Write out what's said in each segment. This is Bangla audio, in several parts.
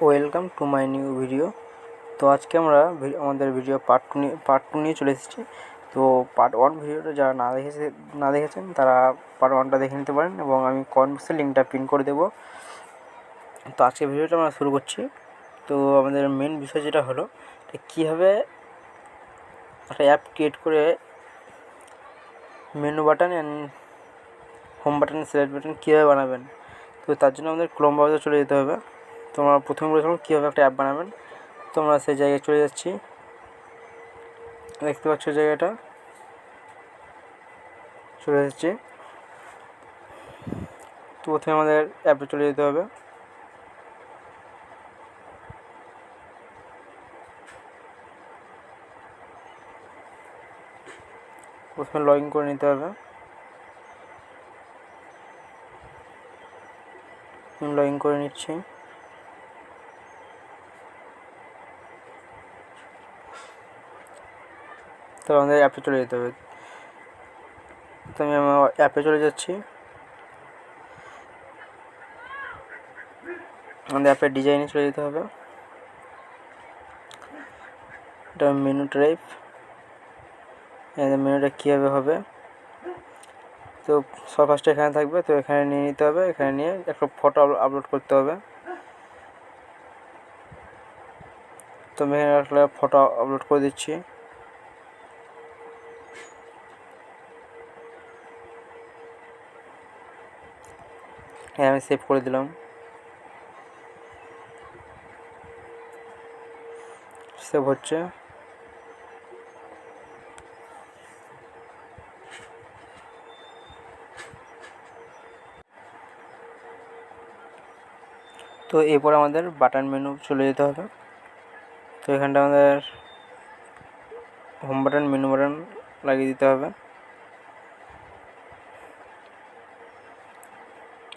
Welcome to my new video. তো আজকে আমরা আমাদের ভিডিও পার্ট টু নিয়ে চলে এসেছি। তো পার্ট ওয়ান ভিডিওটা যারা না দেখেছেন তারা পার্ট ওয়ানটা দেখে নিতে পারেন এবং আমি কমেন্ট বক্সে লিঙ্কটা পিন করে দেবো। তো আজকে ভিডিওটা আমরা শুরু করছি। তো আমাদের মেন বিষয় যেটা হলো কীভাবে একটা অ্যাপ ক্রিয়েট করে menu button and home button select button কীভাবে বানাবেন। তো তার জন্য আমাদের ক্রোম ব্রাউজারে চলে যেতে হবে। তো আমরা প্রথমে বলেছিলাম কীভাবে একটা অ্যাপ বানাবেন। তো আমরা সেই জায়গায় চলে যাচ্ছি, দেখতে পাচ্ছ জায়গাটা চলে যাচ্ছি। তো প্রথমে আমাদের অ্যাপে চলে যেতে হবে। প্রথমে লগ ইন করে নিতে হবে। লগ ইন করে নিচ্ছি। তো আমাদের অ্যাপে চলে যেতে হবে। তো আমি আমার অ্যাপে চলে যাচ্ছি। আমাদের অ্যাপের ডিজাইনে চলে যেতে হবে। এটা মেনু টাইপ, মেনুটা কীভাবে হবে। তো সব ফার্স্টে এখানে থাকবে, তো এখানে নিয়ে নিতে হবে। এখানে নিয়ে একটা ফটো আপলোড করতে হবে। তো আমি এখানে একটা ফটো আপলোড করে দিচ্ছি। হ্যাঁ, আমি সেভ করে দিলাম। সেভ হচ্ছে। তো এরপর আমাদের বাটন মেনু চলে যেতে হবে। তো এখানটা আমাদের হোম বাটন মেনু বাটন লাগিয়ে দিতে হবে।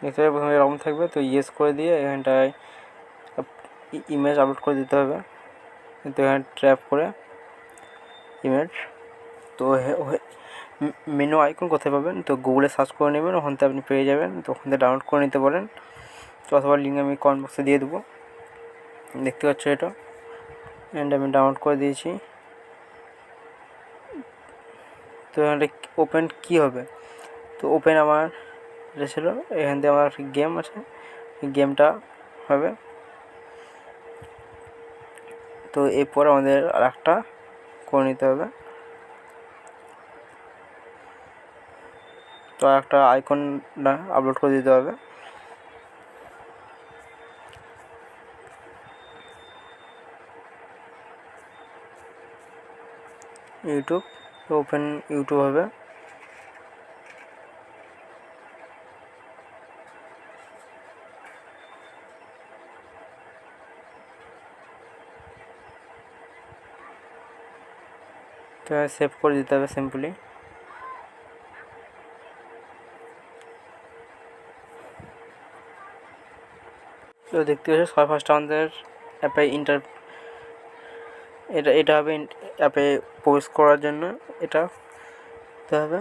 এখানে প্রথমে এরকম থাকবে, তো ইয়েস করে দিয়ে এখানটায় ইমেজ আপলোড করে দিতে হবে। তো এখানে ট্র্যাপ করে ইমেজ। তো মেনু আইকন কোথায় পাবেন, তো গুগলে সার্চ করে নেবেন, ওখান থেকে আপনি পেয়ে যাবেন। তো ওখান থেকে ডাউনলোড করে নিতে পারেন। তো অথবা লিঙ্ক আমি কমেন্ট বক্সে দিয়ে দেবো। দেখতে পাচ্ছ এটা, অ্যান্ড আমি ডাউনলোড করে দিয়েছি। তো এখানটা ওপেন কী হবে, তো ওপেন আমার এটা ছিল, এখান থেকে আমার একটা গেম আছে, গেমটা হবে। তো এরপর আমাদের আর একটা করে নিতে হবে। তো একটা আইকনটা আপলোড করে দিতে হবে। ইউটিউব, তো ওপেন ইউটিউব হবে। তো সেভ করে দিতে হবে সিম্পলি। তো দেখতে পাচ্ছি সবাই ফার্স্ট আমাদের অ্যাপে এটা হবে অ্যাপে প্রবেশ করার জন্য এটা দিতে হবে।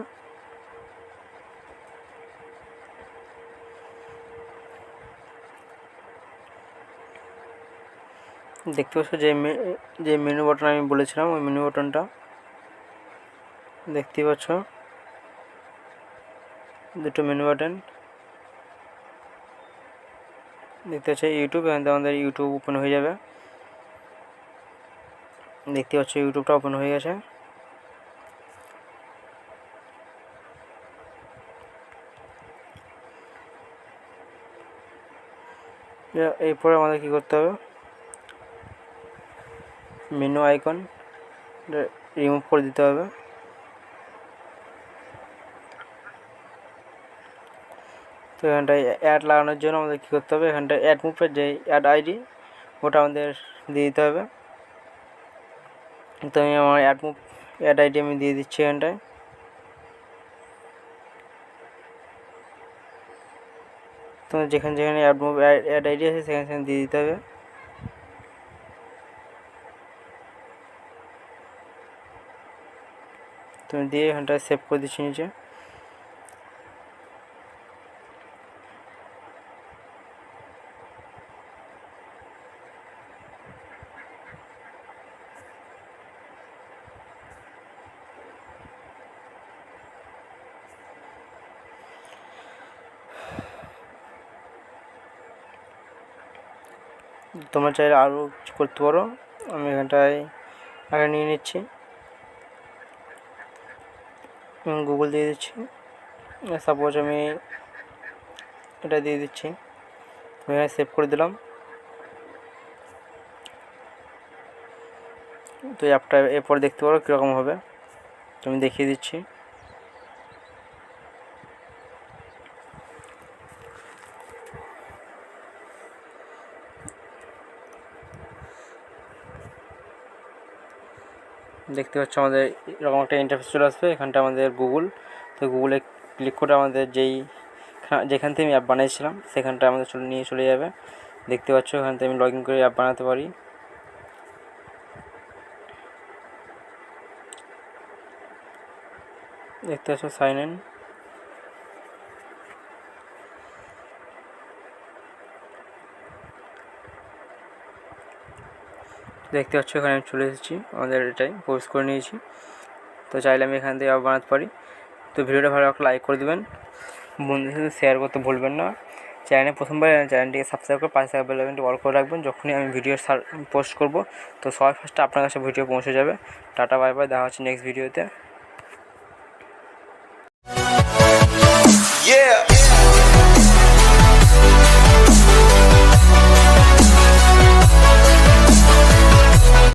দেখতে পাচ্ছ যে মেনু বাটন আমি বলেছিলাম, ওই মেনু বাটনটা দেখতে পাচ্ছ, দুটো মেনু বাটন দেখতে পাচ্ছ। ইউটিউব, এখান থেকে আমাদের ইউটিউব ওপেন হয়ে যাবে। দেখতে পাচ্ছ ইউটিউবটা ওপেন হয়ে গেছে। এরপরে আমাদের কী করতে হবে, মেনু আইকন রিমুভ করে দিতে হবে। তো এখানটায় অ্যাড লাগানোর জন্য আমাদের কী করতে হবে, এখানটায় অ্যাড মুভের যে অ্যাড আইডি ওটা আমাদের দিয়ে দিতে হবে। তো আমি আমার অ্যাড আইডি আমি দিয়ে দিচ্ছি এখানটায়। তো যেখানে যেখানে অ্যাড আইডি আছে সেখানে সেখানে দিয়ে দিতে হবে। তো দিয়ে এখানটায় সেভ করে দিচ্ছি নিচে। তোমরা চাইলে আরও কিছু করতে পারো। আমি এখানটায় আগে নিয়ে নিচ্ছি, গুগল দিয়ে দিচ্ছি। সাপোজ আমি এটা দিয়ে দিচ্ছি, এখানে সেভ করে দিলাম। তো এই অ্যাপটা এরপর দেখতে পারো কীরকম হবে, তো আমি দেখিয়ে দিচ্ছি। দেখতে পাচ্ছ আমাদের এরকম একটা ইন্টারফেস চলে আসবে। এখানটা আমাদের গুগল, তো গুগলে ক্লিক করে আমাদের যেখান থেকে আমি অ্যাপ বানিয়েছিলাম সেখানটা আমাদের নিয়ে চলে যাবে। দেখতে পাচ্ছ এখান থেকে আমি লগ ইন করে অ্যাপ বানাতে পারি। দেখতে পাচ্ছ সাইন ইন। দেখতে পাচ্ছ এখানে আমি চলে এসেছি, আমাদের এটাই পোস্ট করে নিয়েছি। তো চাইলে আমি এখান থেকে অ্যাপ বানাতে পারি। তো ভিডিওটা ভালো একটা লাইক করে দেবেন, বন্ধুদের সাথে শেয়ার করতে ভুলবেন না। চ্যানেলে প্রথমবার চ্যানেলটিকে সাবস্ক্রাইব করে পাশে বেল আইকনটি অল করে রাখবেন। যখনই আমি ভিডিও পোস্ট করব তো সবার ফার্স্টে আপনার কাছে ভিডিও পৌঁছে যাবে। টাটা বাই বাই, দেখা হচ্ছে নেক্সট ভিডিওতে।